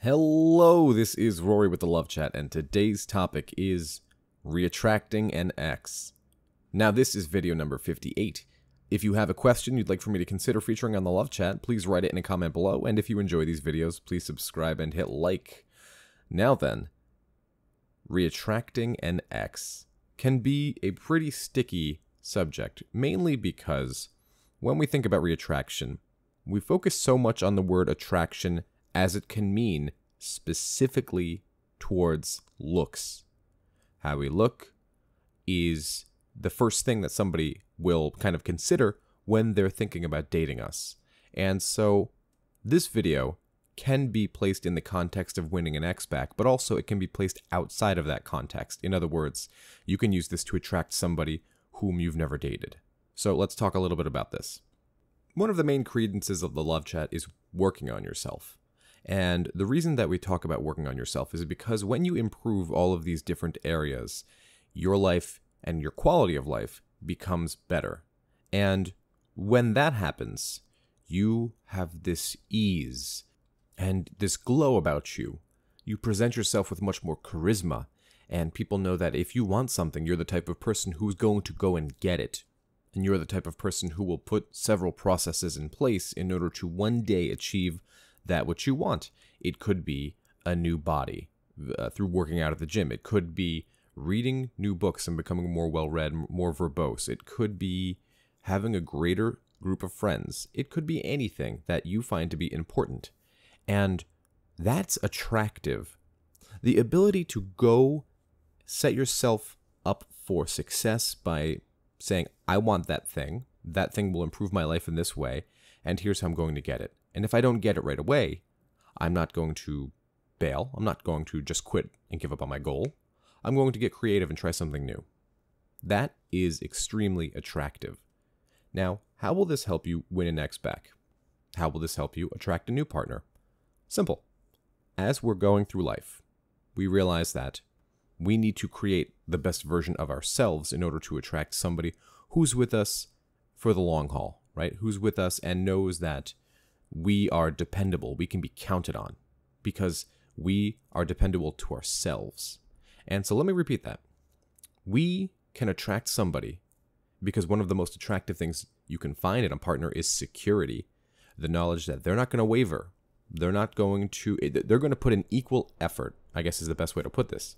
Hello, this is Rory with the Love Chat, and today's topic is reattracting an ex. Now, this is video number 58. If you have a question you'd like for me to consider featuring on the Love Chat, please write it in a comment below, and if you enjoy these videos, please subscribe and hit like. Now then, reattracting an ex can be a pretty sticky subject, mainly because when we think about reattraction, we focus so much on the word attraction as it can mean specifically towards looks. How we look is the first thing that somebody will kind of consider when they're thinking about dating us. And so this video can be placed in the context of winning an ex back, but also it can be placed outside of that context. In other words, you can use this to attract somebody whom you've never dated. So let's talk a little bit about this. One of the main credences of the Love Chat is working on yourself. And the reason that we talk about working on yourself is because when you improve all of these different areas, your life and your quality of life becomes better. And when that happens, you have this ease and this glow about you. You present yourself with much more charisma, and people know that if you want something, you're the type of person who's going to go and get it. And you're the type of person who will put several processes in place in order to one day achieve that which you want. It could be a new body through working out at the gym. It could be reading new books and becoming more well-read, more verbose. It could be having a greater group of friends. It could be anything that you find to be important. And that's attractive. The ability to go set yourself up for success by saying, I want that thing will improve my life in this way, and here's how I'm going to get it. And if I don't get it right away, I'm not going to bail. I'm not going to just quit and give up on my goal. I'm going to get creative and try something new. That is extremely attractive. Now, how will this help you win an ex back? How will this help you attract a new partner? Simple. As we're going through life, we realize that we need to create the best version of ourselves in order to attract somebody who's with us for the long haul, right? Who's with us and knows that we are dependable, we can be counted on, because we are dependable to ourselves. And so let me repeat that. We can attract somebody because one of the most attractive things you can find in a partner is security. The knowledge that they're not going to waver. They're going to put in equal effort, I guess is the best way to put this.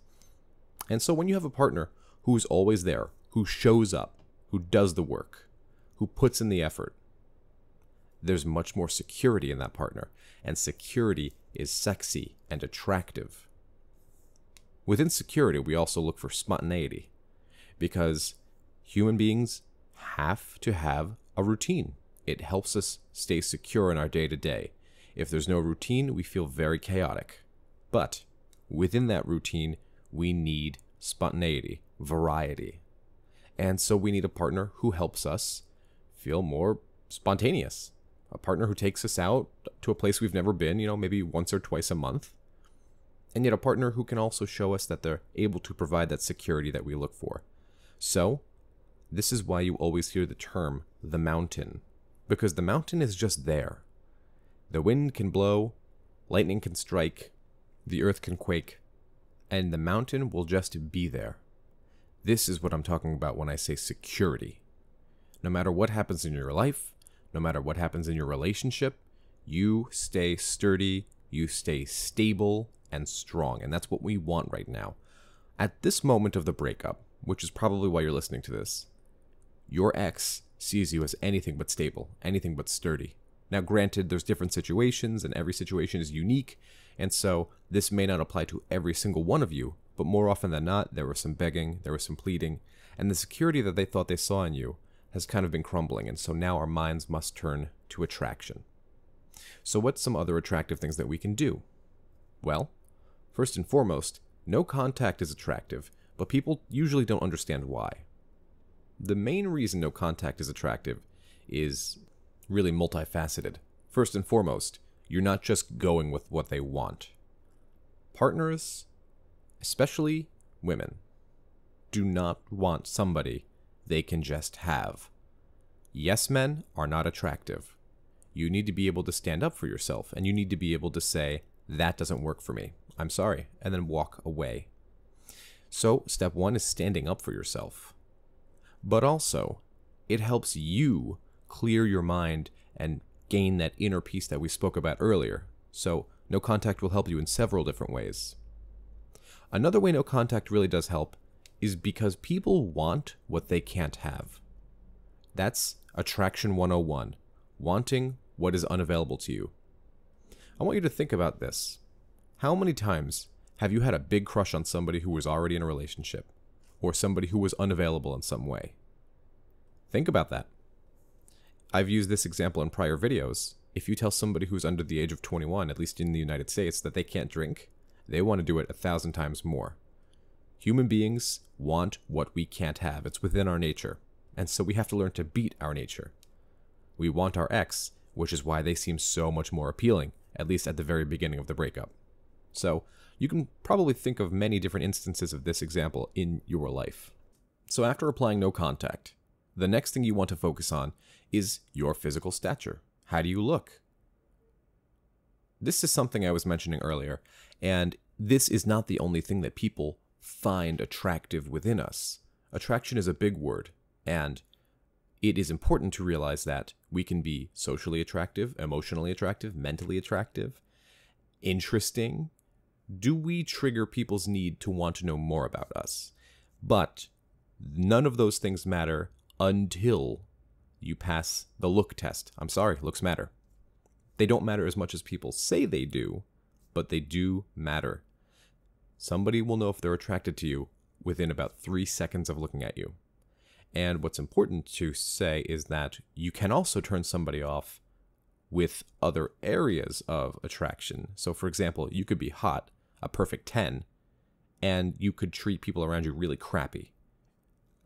And so when you have a partner who's always there, who shows up, who does the work, who puts in the effort, there's much more security in that partner, and security is sexy and attractive. Within security, we also look for spontaneity, because human beings have to have a routine. It helps us stay secure in our day-to-day. If there's no routine, we feel very chaotic. But within that routine, we need spontaneity, variety. And so we need a partner who helps us feel more spontaneous. A partner who takes us out to a place we've never been, maybe once or twice a month. And yet a partner who can also show us that they're able to provide that security that we look for. So, this is why you always hear the term, the mountain. Because the mountain is just there. The wind can blow, lightning can strike, the earth can quake, and the mountain will just be there. This is what I'm talking about when I say security. No matter what happens in your life, no matter what happens in your relationship, you stay sturdy, you stay stable and strong. And that's what we want right now. At this moment of the breakup, which is probably why you're listening to this, your ex sees you as anything but stable, anything but sturdy. Now, granted, there's different situations and every situation is unique. And so this may not apply to every single one of you, but more often than not, there was some begging, there was some pleading, and the security that they thought they saw in you has kind of been crumbling, and so now our minds must turn to attraction. So what's some other attractive things that we can do? Well, first and foremost, no contact is attractive, but people usually don't understand why. The main reason no contact is attractive is really multifaceted. First and foremost, you're not just going with what they want. Partners, especially women, do not want somebody they can just have. Yes men are not attractive. You need to be able to stand up for yourself, and you need to be able to say, That doesn't work for me. I'm sorry. And then walk away. So step 1 is standing up for yourself. But also, it helps you clear your mind and gain that inner peace that we spoke about earlier. So no contact will help you in several different ways. Another way no contact really does help is because people want what they can't have. That's Attraction 101, wanting what is unavailable to you. I want you to think about this. How many times have you had a big crush on somebody who was already in a relationship, or somebody who was unavailable in some way? Think about that. I've used this example in prior videos. If you tell somebody who's under the age of 21, at least in the United States, that they can't drink, they want to do it 1,000 times more. Human beings want what we can't have. It's within our nature. And so we have to learn to beat our nature. We want our ex, which is why they seem so much more appealing, at least at the very beginning of the breakup. So you can probably think of many different instances of this example in your life. So after applying no contact, the next thing you want to focus on is your physical stature. How do you look? This is something I was mentioning earlier, and this is not the only thing that people find attractive within us. Attraction is a big word, and it is important to realize that we can be socially attractive, emotionally attractive, mentally attractive, interesting. Do we trigger people's need to want to know more about us? But none of those things matter until you pass the look test. I'm sorry, looks matter. They don't matter as much as people say they do, but they do matter. Somebody will know if they're attracted to you within about 3 seconds of looking at you. And what's important to say is that you can also turn somebody off with other areas of attraction. So for example, you could be hot, a perfect 10, and you could treat people around you really crappy.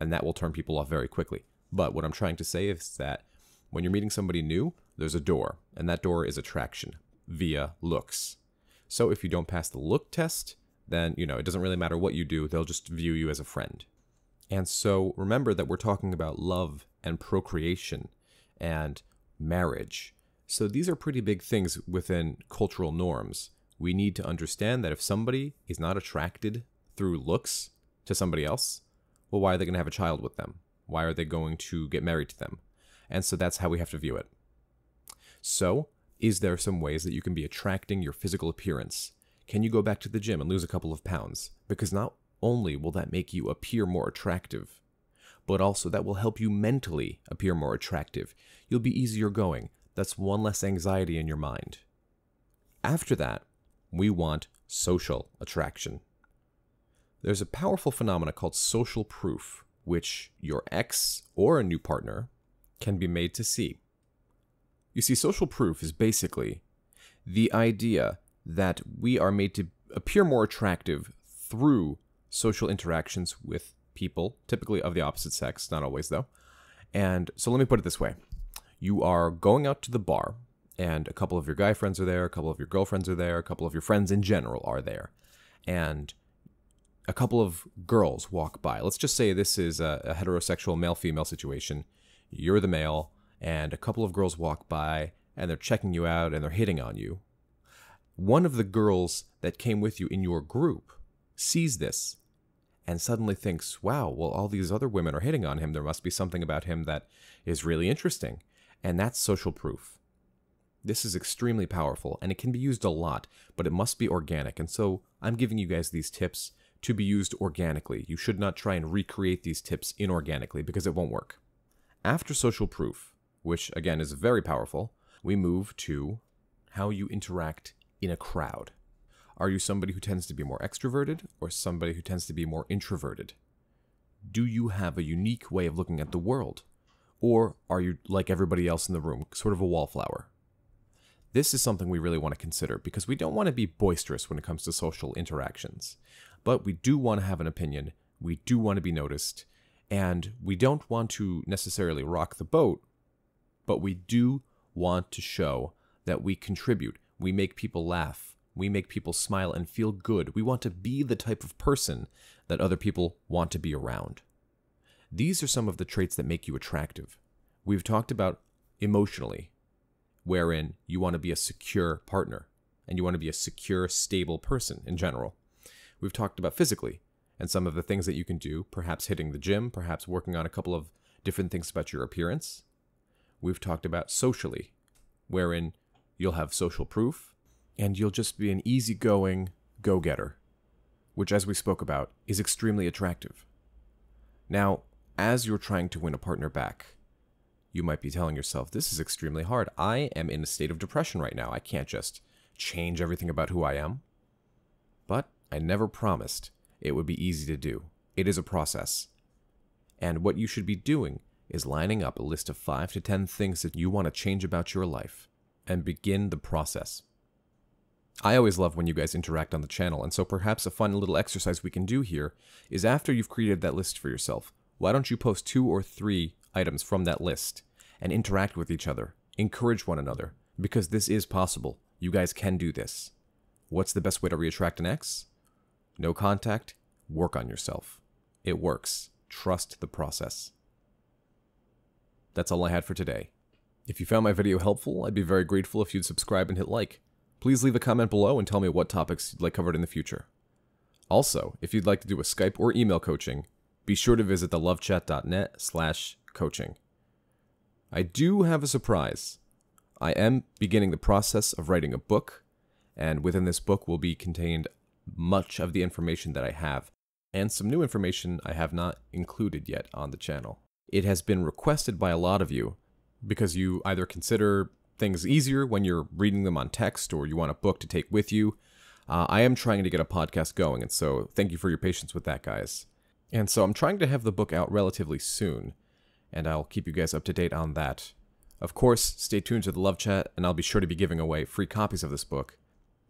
And that will turn people off very quickly. But what I'm trying to say is that when you're meeting somebody new, there's a door, and that door is attraction via looks. So if you don't pass the look test, then, it doesn't really matter what you do, they'll just view you as a friend. And so remember that we're talking about love and procreation and marriage. So these are pretty big things within cultural norms. We need to understand that if somebody is not attracted through looks to somebody else, well, why are they going to have a child with them? Why are they going to get married to them? And so that's how we have to view it. So, is there some ways that you can be attracting your physical appearance? Can you go back to the gym and lose a couple of pounds? Because not only will that make you appear more attractive, but also that will help you mentally appear more attractive. You'll be easier going. That's one less anxiety in your mind. After that, we want social attraction. There's a powerful phenomena called social proof, which your ex or a new partner can be made to see. You see, social proof is basically the idea that we are made to appear more attractive through social interactions with people, typically of the opposite sex, not always though. And so let me put it this way. You are going out to the bar, and a couple of your guy friends are there, a couple of your girlfriends are there, a couple of your friends in general are there. And a couple of girls walk by. Let's just say this is a heterosexual male-female situation. You're the male, and a couple of girls walk by, and they're checking you out, and they're hitting on you. One of the girls that came with you in your group sees this and suddenly thinks, wow, well, all these other women are hitting on him. There must be something about him that is really interesting. And that's social proof. This is extremely powerful, and it can be used a lot, but it must be organic. And so I'm giving you guys these tips to be used organically. You should not try and recreate these tips inorganically because it won't work. After social proof, which again is very powerful, we move to how you interact in a crowd. Are you somebody who tends to be more extroverted or somebody who tends to be more introverted? Do you have a unique way of looking at the world? Or are you like everybody else in the room, sort of a wallflower? This is something we really want to consider because we don't want to be boisterous when it comes to social interactions. But we do want to have an opinion, we do want to be noticed, and we don't want to necessarily rock the boat, but we do want to show that we contribute, we make people laugh, we make people smile and feel good. We want to be the type of person that other people want to be around. These are some of the traits that make you attractive. We've talked about emotionally, wherein you want to be a secure partner. and you want to be a secure, stable person in general. We've talked about physically, and some of the things that you can do, perhaps hitting the gym, perhaps working on a couple of different things about your appearance. We've talked about socially, wherein you'll have social proof, and you'll just be an easygoing go-getter, which, as we spoke about, is extremely attractive. Now, as you're trying to win a partner back, you might be telling yourself, this is extremely hard. I am in a state of depression right now. I can't just change everything about who I am. But I never promised it would be easy to do. It is a process. And what you should be doing is lining up a list of 5 to 10 things that you want to change about your life and begin the process. I always love when you guys interact on the channel, and so perhaps a fun little exercise we can do here is after you've created that list for yourself, why don't you post 2 or 3 items from that list and interact with each other, encourage one another, because this is possible. You guys can do this. What's the best way to reattract an ex? No contact, work on yourself. It works. Trust the process. That's all I had for today. If you found my video helpful, I'd be very grateful if you'd subscribe and hit like. Please leave a comment below and tell me what topics you'd like covered in the future. Also, if you'd like to do a Skype or email coaching, be sure to visit thelovechat.net/coaching. I do have a surprise. I am beginning the process of writing a book, and within this book will be contained much of the information that I have, and some new information I have not included yet on the channel. It has been requested by a lot of you, because you either consider things easier when you're reading them on text, or you want a book to take with you. I am trying to get a podcast going, and so thank you for your patience with that, guys. And so I'm trying to have the book out relatively soon, and I'll keep you guys up to date on that. Of course, stay tuned to the Love Chat, and I'll be sure to be giving away free copies of this book.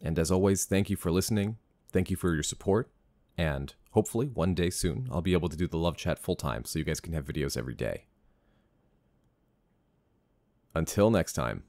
And as always, thank you for listening, thank you for your support, and hopefully one day soon I'll be able to do the Love Chat full-time so you guys can have videos every day. Until next time.